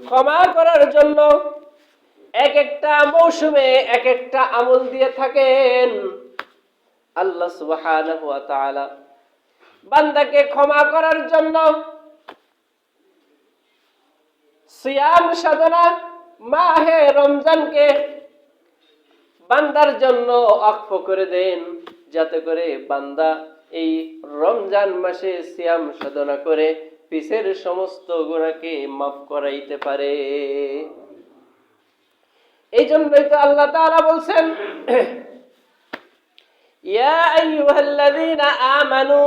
ক্ষমা করার জন্য এক একটা মৌসুমে এক একটা আমল দিয়ে থাকেন। আল্লাহ সুবহানাহু ওয়া তাআলা বান্দাকে ক্ষমা করার জন্য সিয়াম সাধনা মাহে রমজানকে বান্দার জন্য ওয়াকফ করে দেন, যাতে করে বান্দা এই রমজান মাসে সিয়াম সাধনা করে পিছের সমস্ত গুনাহকে মাফ করাইতে পারে। এই জন্যই তো আল্লাহ তাআলা বলছেন, ইয়া আইয়ুহাল্লাযীনা আমানু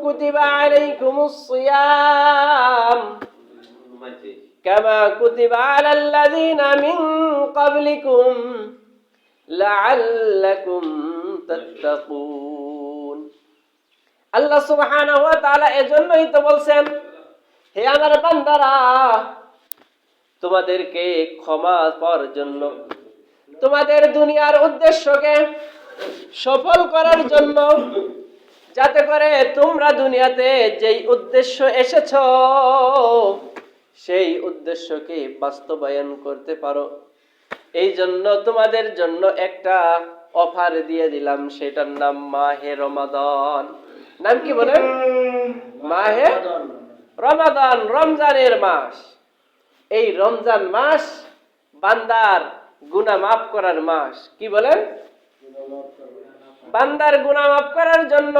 কুতিবা আলাইকুমুস সিয়াম কামা কুতিবা আলাল্লাযীনা মিন ক্বাবলিকুম লাআল্লাকুম তাত্তাকুন। আল্লাহ সুবহানাহু ওয়া তাআলা এজন্যই তো বলছেন, হে আমার বান্দারা, তোমাদেরকে ক্ষমা পাওয়ার জন্য, তোমাদের দুনিয়ার উদ্দেশ্যকে সফল করার জন্য, যাতে করে তোমরা দুনিয়াতে যেই উদ্দেশ্য এসেছো সেই উদ্দেশ্যকে বাস্তবায়ন করতে পারো। এই জন্য তোমাদের জন্য একটা অফার দিয়ে দিলাম, সেটার নাম মাহে রমাদান। নাম কি বলেন? মাহে রমাদান, রমজানের মাস। এই রমজান মাস বান্দার গুনাহ মাফ করার মাস। কি বলেন? বান্দার গুনাহ মাফ করার জন্য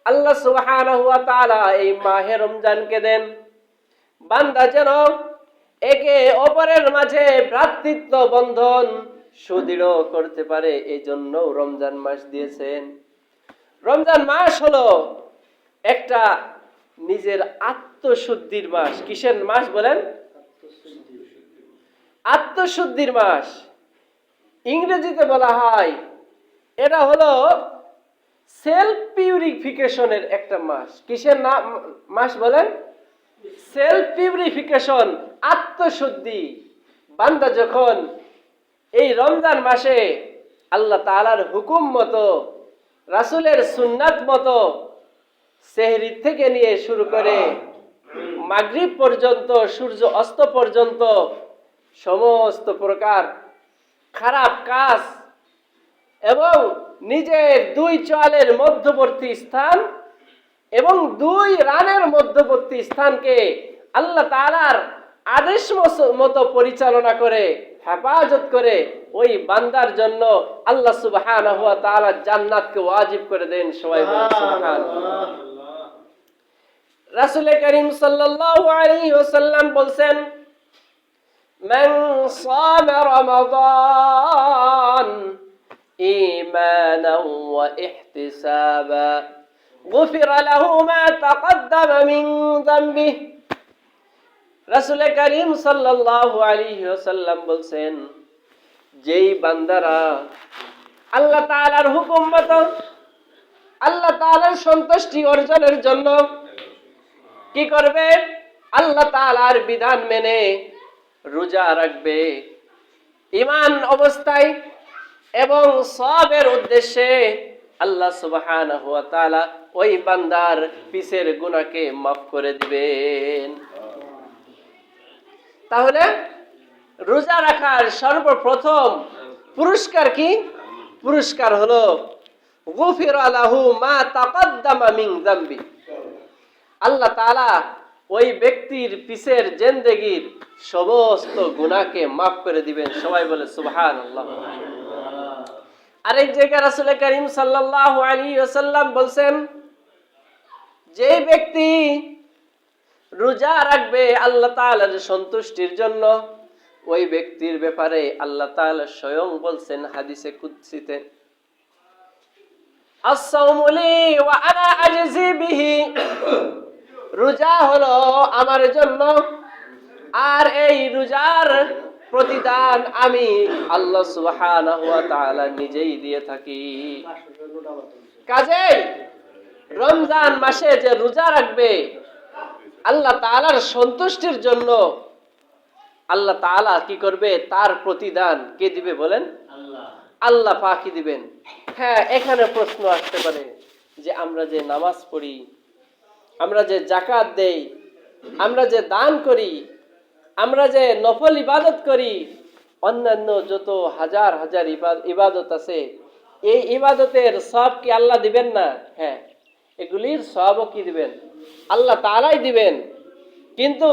আল্লাহ সুবহানাহু ওয়া তাআলা এই মাহে রমজানকে দেন, বান্দা যেন একে অপরের মাঝে ভ্রাতৃত্ব বন্ধন সুদৃঢ় করতে পারে। এই জন্য রমজান মাস দিয়েছেন। রমজান মাস হলো একটা নিজের আত্মশুদ্ধির মাস। কিসের মাস বলেন? আত্মশুদ্ধির মাস। ইংরেজিতে বলা হয় এটা হলো সেলফ পিউরিফিকেশনের একটা মাস। কিসের মাস বলেন? সেলফ পিউরিফিকেশন, আত্মশুদ্ধি। বান্দা যখন এই রমজান মাসে আল্লাহ তাআলার হুকুম মতো, রাসূলের সুন্নাত মতো সেহরি থেকে নিয়ে শুরু করে মাগরিব পর্যন্ত, সূর্য অস্ত পর্যন্ত সমস্ত প্রকার খারাপ কাজ এবং নিজের দুই চোয়ালের মধ্যবর্তী স্থান এবং দুই রানের মধ্যবর্তী স্থানকে আল্লাহ তাআলার আদেশ মতো পরিচালনা করে, হেফাজত করে ওই বান্দার জন্য আল্লাহ সুবহানাহু ওয়া তাআলা জান্নাতকে ওয়াজিব করে দেন। সবাই বলেন সুবহানাল্লাহ। রাসূল করিম সাল্লাল্লাহু আলাইহি ওয়াসাল্লাম বলেন, মান সামা রমাদান ঈমানান ওয়া ইহতিসাবা গুফিরা লাহু মা তাকদ্দামা মিন যামবিহি। রাসূল করিম সাল্লাল্লাহু আলাইহি ওয়াসাল্লাম বলেন, যেই বান্দারা আল্লাহ তাআলার হুকুম মতো, আল্লাহ তাআলার সন্তুষ্টি অর্জনের জন্য কি করবে? আল্লাহ তাআলার বিধান মেনে রোজা রাখবে ঈমান অবস্থায় এবং সওয়াবের উদ্দেশ্যে, আল্লাহ সুবহানাহু ওয়া তাআলা ওই বান্দার পিছের গুনাহকে মাফ করে দিবেন। তাহলে রোজা রাখার সর্বপ্রথম পুরস্কার কি? পুরস্কার হলো গুফিরা লাহু মা তাকদ্দামা মিন যামবি। আল্লাহ তাআলা ওই ব্যক্তির পিছের জিন্দেগীর সমস্ত গুনাহকে মাফ করে দিবেন। সবাই বলে সুবহানাল্লাহ। আরেক জায়গায় রাসূল করিম সাল্লাল্লাহু আলাইহি ওয়াসাল্লাম বলেন, যে ব্যক্তি রোজা রাখবে আল্লাহ তাআলার সন্তুষ্টির জন্য, ওই ব্যক্তির ব্যাপারে আল্লাহ তাআলা স্বয়ং বলছেন হাদিসে কুদসিতে, আস-সাওমু লি ওয়া আনা আজজি বিহি। রোজা হলো আমার জন্য, আর এই রোজার প্রতিদান আমি আল্লাহ সুবহানাহু ওয়া তাআলা নিজেই দিয়ে থাকি। কাজেই রমজান মাসে যে রোজা রাখবে আল্লাহ তাআলার সন্তুষ্টির জন্য, আল্লাহ তাআলা কি করবে? তার প্রতিদান কে দিবে বলেন? আল্লাহ পাকই দিবেন। হ্যাঁ, এখানে প্রশ্ন আসতে পারে যে আমরা যে নামাজ পড়ি, আমরা যে যাকাত দেই, আমরা যে দান করি, আমরা যে নফল ইবাদত করি, অন্যান্য যত হাজার হাজার ইবাদত আছে, এই ইবাদতের সব কি আল্লাহ দিবেন না? হ্যাঁ, এগুলির সবও কি দিবেন? আল্লাহ তাআলাই দিবেন। কিন্তু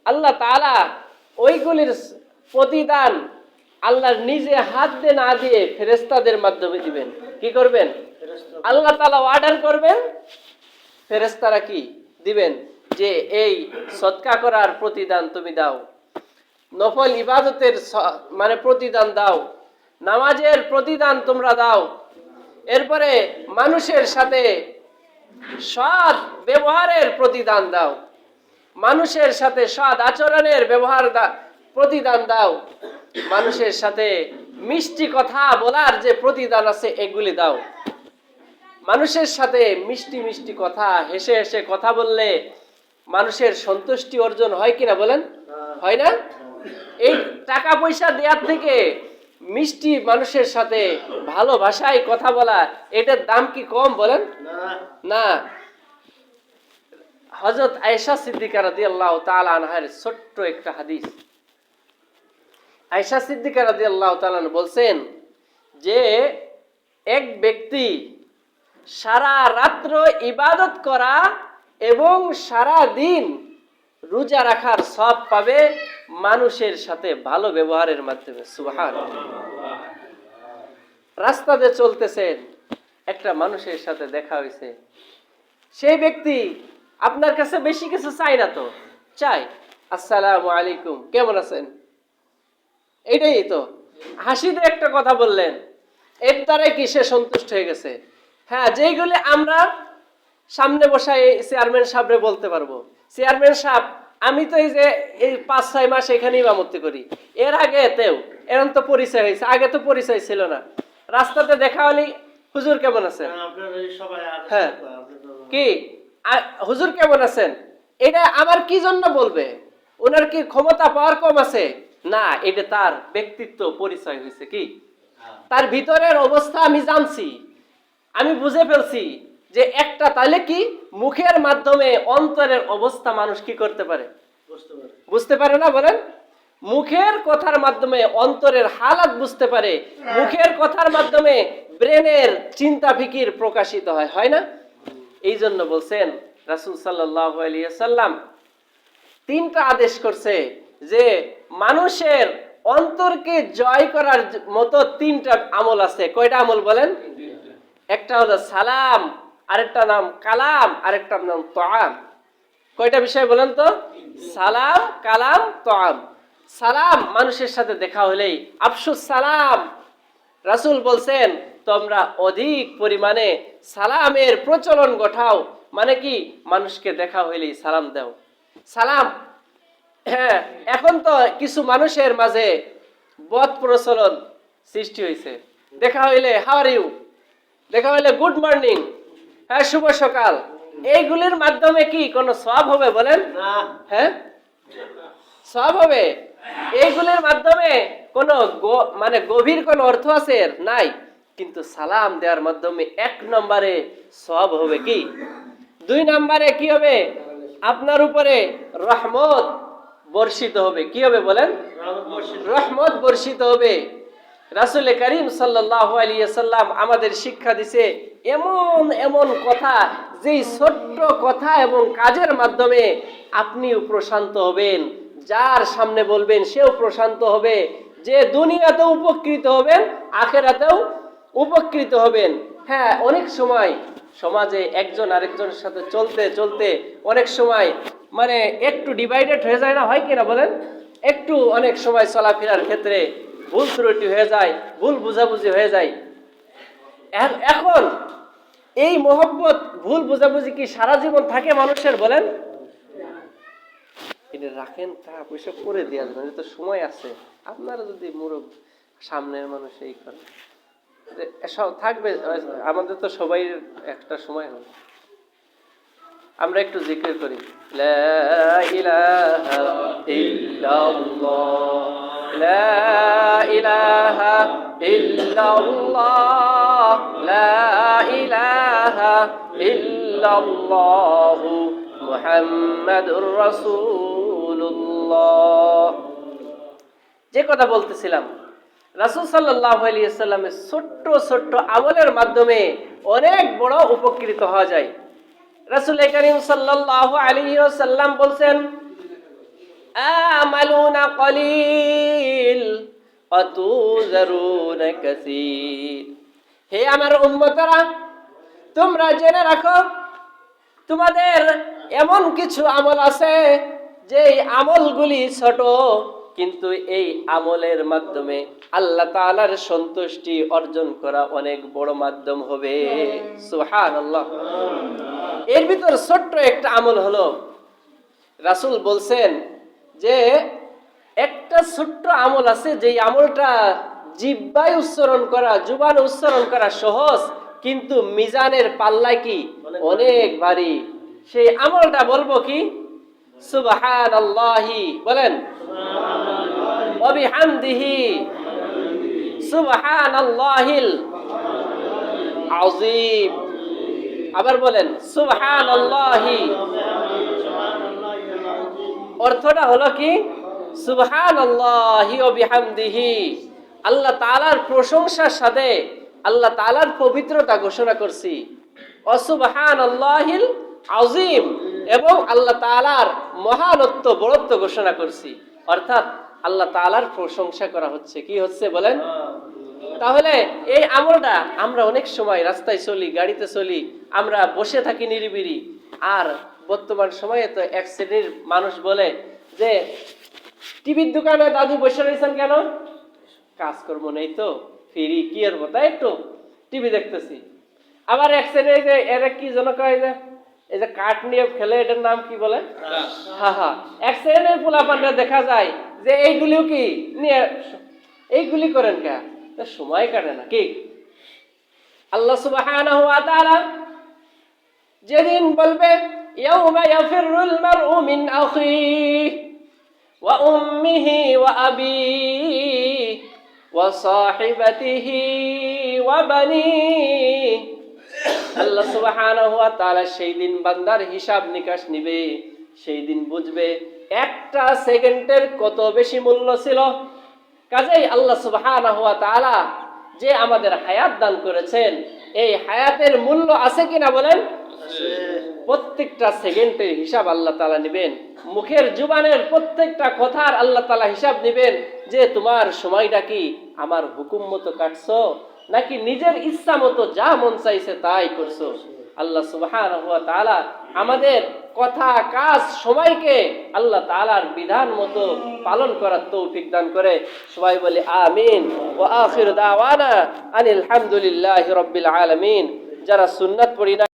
আল্লাহ তাআলা ওইগুলির প্রতিদান আল্লাহর নিজে হাত দিয়ে না দিয়ে ফেরেশতাদের মাধ্যমে দিবেন। কি করবেন? আল্লাহ তাআলা অর্ডার করবেন, ফেরেশতারা কি দিবেন যে এই সদকা করার প্রতিদান তুমি দাও, নফল ইবাদতের মানে প্রতিদান দাও, নামাজের প্রতিদান তোমরা দাও, এরপরে মানুষের সাথে সৎ ব্যবহারের প্রতিদান দাও, মানুষের সাথে সৎ আচরণের প্রতিদান দাও, মানুষের সাথে মিষ্টি কথা বলার যে প্রতিদান আছে এগুলি দাও। মানুষের সাথে মিষ্টি মিষ্টি কথা, হেসে হেসে কথা বললে মানুষের সন্তুষ্টি অর্জন হয় কিনা বলেন? হয় না? এই টাকা পয়সা দেওয়ার থেকে মিষ্টি মানুষের সাথে ভালো ভাষায় কথা বলা, এটার দাম কি কম বলেন? না। হযরত আয়েশা সিদ্দিকা রাদিয়াল্লাহু তাআলা আনহার ছোট্ট একটা হাদিস। আয়েশা সিদ্দিকা রাদিয়াল্লাহু তাআলা বলছেন যে এক ব্যক্তি সারা রাত্র ইবাদত করা এবং সারা দিন রোজা রাখার সব পাবে মানুষের সাথে ভালো ব্যবহারের মাধ্যমে। সুবহানাল্লাহ। রাস্তাতে চলতেছেন, একটা মানুষের সাথে দেখা হয়েছে, সেই ব্যক্তি আপনার কাছে বেশি কিছু চাই না, তো চাই আসসালামু আলাইকুম, কেমন আছেন, এটাই তো। হাসিতে একটা কথা বললেন, এর দ্বারাই কি সে সন্তুষ্ট হয়ে গেছে? হ্যাঁ, যেইগুলি আমরা সামনে বসাই চেয়ারম্যান সাহেবরে বলতে পারবো, চেয়ারম্যান সাহেব আমি তো এই যে এই 5-6 মাস এখানেই ইমামতি করি, এর আগে এতেও এরকম তো পরিচয় হয়েছে, আগে তো পরিচয় ছিল না। রাস্তাতে দেখা হলি হুজুর কেমন আছেন, হ্যাঁ কি হুজুর কেমন আছেন, এটা আমার কি জন্য বলবে? ওনার কি ক্ষমতা পাওয়ার কম আছে? না, এটা তার ব্যক্তিত্ব পরিচয় হয়েছে। কি তার ভিতরের অবস্থা আমি জানছি, আমি বুঝে ফেলছি যে একটা, তাহলে কি মুখের মাধ্যমে অন্তরের অবস্থা মানুষ কি করতে পারে? বুঝতে পারে না বলেন? মুখের কথার মাধ্যমে অন্তরের হালাত বুঝতে পারে, মুখের কথার মাধ্যমে ব্রেনের চিন্তা ফিকির প্রকাশিত হয়, হয় না? এই জন্য বলছেন রাসূল সাল্লাল্লাহু আলাইহি ওয়াসাল্লাম 3টা আদেশ করছে যে মানুষের অন্তরকে জয় করার মতো 3টা আমল আছে। কয়টা আমল বলেন? একটা হলো সালাম, আরেকটা নাম কালাম, আরেকটা নাম তাআম। কয়টা বিষয় বলেন তো? সালাম, কালাম, তাআম। সালাম, মানুষের সাথে দেখা হলেই আফসুস সালাম। রাসূল বলছেন তোমরা অধিক পরিমাণে সালামের প্রচলন ঘটাও, মানে কি মানুষকে দেখা হইলেই সালাম দাও। সালাম, হ্যাঁ, এখন তো কিছু মানুষের মাঝে বদ প্রচলন সৃষ্টি হয়েছে। দেখা হইলে হাউ আর ইউ, দেখা হইলে গুড মর্নিং, হ্যাঁ শুভ সকাল, এইগুলির মাধ্যমে কি কোনো সওয়াব হবে বলেন? হ্যাঁ, সওয়াব হবে? এইগুলির মাধ্যমে কোনো মানে গভীর কোনো অর্থ আছে? নাই। কিন্তু সালাম দেওয়ার মাধ্যমে 1 নম্বরে সওয়াব হবে। কি 2 নম্বরে কি হবে? আপনার উপরে রহমত বর্ষিত হবে। কি হবে বলেন? রহমত বর্ষিত হবে। রাসূল করিম সাল্লাল্লাহু আলাইহি ওয়াসাল্লাম আমাদের শিক্ষা দিছে এমন এমন কথা, যেই ছোট্ট কথা এবং কাজের মাধ্যমে আপনিও প্রশান্ত হবেন, যার সামনে বলবেন সেও প্রশান্ত হবে, যে দুনিয়াতেও উপকৃত হবেন, আখিরাতেও উপকৃত হবেন। হ্যাঁ, অনেক সময় সমাজে একজন আরেকজনের সাথে চলতে চলতে অনেক সময় মানে একটু ডিভাইডেড হয়ে যায় না, হয় কিনা বলেন? একটু অনেক সময় চলাফেরার ক্ষেত্রে ভুল ত্রুটি হয়ে যায়, ভুল বুঝাবুঝি হয়ে যায়। এখন এই মহব্বত ভুল বুঝাবুঝি কি সারা জীবন থাকে মানুষের বলেন? এটা রাখেন, টাকা পয়সা করে দেওয়া যাবে, তো সময় আছে। আপনারা যদি মুরব সামনের মানুষ এই করে সব থাকবে, আমাদের তো সবাই একটা সময় হবে। আমরা একটু জিকির করি, লা ইলাহা ইল্লাল্লাহ, লা ইলাহা ইল্লাল্লাহ, লা ইলাহা ইল্লাল্লাহ মুহাম্মাদুর রাসূলুল্লাহ। যে কথা বলতেছিলাম, রাসূল সাল্লাল্লাহু আলাইহি ওয়াসাল্লামের ছোট্ট ছোট্ট আমলের মাধ্যমে অনেক বড় উপকৃত হওয়া যায়। রাসূল করিম সাল্লাল্লাহু আলাইহি ওয়াসাল্লাম বলছেন, আমালুনা কলিল ওয়া তুযারুনা কাসীর। হে আমার উম্মতরা, তোমরা জেনে রাখো, তোমাদের এমন কিছু আমল আছে যে আমলগুলি ছোট, কিন্তু এই আমলের মাধ্যমে আল্লাহ তাআলার সন্তুষ্টি অর্জন করা অনেক বড় মাধ্যম হবে। সুবহানাল্লাহ। এর ভিতর ছোট্ট একটা আমল হলো, রাসূল বলছেন যে একটা ছোট্ট আমল আছে, যেই আমলটা জিহ্বায় উচ্চারণ করা, জুবানে উচ্চারণ করা সহজ, কিন্তু মিজানের পাল্লায় কি অনেক ভারী। সেই আমলটা বলবো কি? সুবহানাল্লাহি, বলেন, ওয়া বিহামদিহি সুবহানাল্লাহিল আযীম। আবার বলেন, সুবহানাল্লাহি। অর্থটা হলো কি? সুবহানাল্লাহি ওয়া বিহামদিহি, আল্লাহ তাআলার প্রশংসার সাথে আল্লাহ তাআলার পবিত্রতা ঘোষণা করছি। ওয়া সুবহানাল্লাহিল আযীম, এবং আল্লাহ তাআলার মহানত্ব, বড়ত্ব ঘোষণা করছি। অর্থাৎ আল্লাহ তাআলার প্রশংসা করা হচ্ছে। কি হচ্ছে বলেন? তাহলে এই আমলটা আমরা অনেক সময় রাস্তায় চলি, গাড়িতে চলি, আমরা বসে থাকি নিরিবিলি। আর বর্তমান সময়ে তো এক শ্রেণীর মানুষ বলে যে, টিভির দোকানে দাদু বসে রয়েছেন কেন? কাজকর্ম নেই তো, ফ্রি, কি আর তাই একটু টিভি দেখতেছি। আবার এক শ্রেণীর যে এরা কি যেন কয়, যে এই যে কাঠ নিয়ে খেলে, এটার নাম কি বলে? হ্যাঁ হ্যাঁ। এক শ্রেণীর পোলাপানরা দেখা যায় যে এইগুলিও কি নিয়ে এইগুলি করেন কে, সময় কাটে না। কি আল্লাহ সুবহানাহু ওয়া তাআলা যেদিন বলবে, ইয়াউমা ইয়াফিরুল মারউ মিন আখিহি ওয়া উম্মিহি ওয়া আবিহি ওয়া সাহিবাতিহি ওয়া বানিহি, আল্লাহ সুবহানাহু ওয়া তাআলা সেই দিন বান্দার হিসাব নিকাশ নিবে। সেই দিন বুঝবে একটা সেকেন্ডের কত বেশি মূল্য ছিল। কাজেই আল্লাহ সুবহানাহু ওয়া তাআলা যে আমাদের হায়াত দান করেছেন, এই হায়াতের মূল্য আছে কিনা বলেন? প্রত্যেকটা সেকেন্ডের হিসাব আল্লাহ তাআলা নেবেন। মুখের জুবানের প্রত্যেকটা কথার আল্লাহ তাআলা হিসাব নেবেন, যে তোমার সময়টা কি আমার হুকুম মতো কাটছো, নাকি নিজের ইচ্ছা মতো যা মন চাইছে তাই করছো। আল্লাহ সুবহানাহু ওয়া তাআলা আমাদের কথা, কাজ, সময়কে আল্লাহ তাআলার বিধান মতো পালন করার তৌফিক দান করে। সবাই বলি আমিন। ওয়া আখিরু দাওয়ানা আনিল হামদুলিল্লাহি রাব্বিল আলামিন। যারা সুন্নাত পড়ি না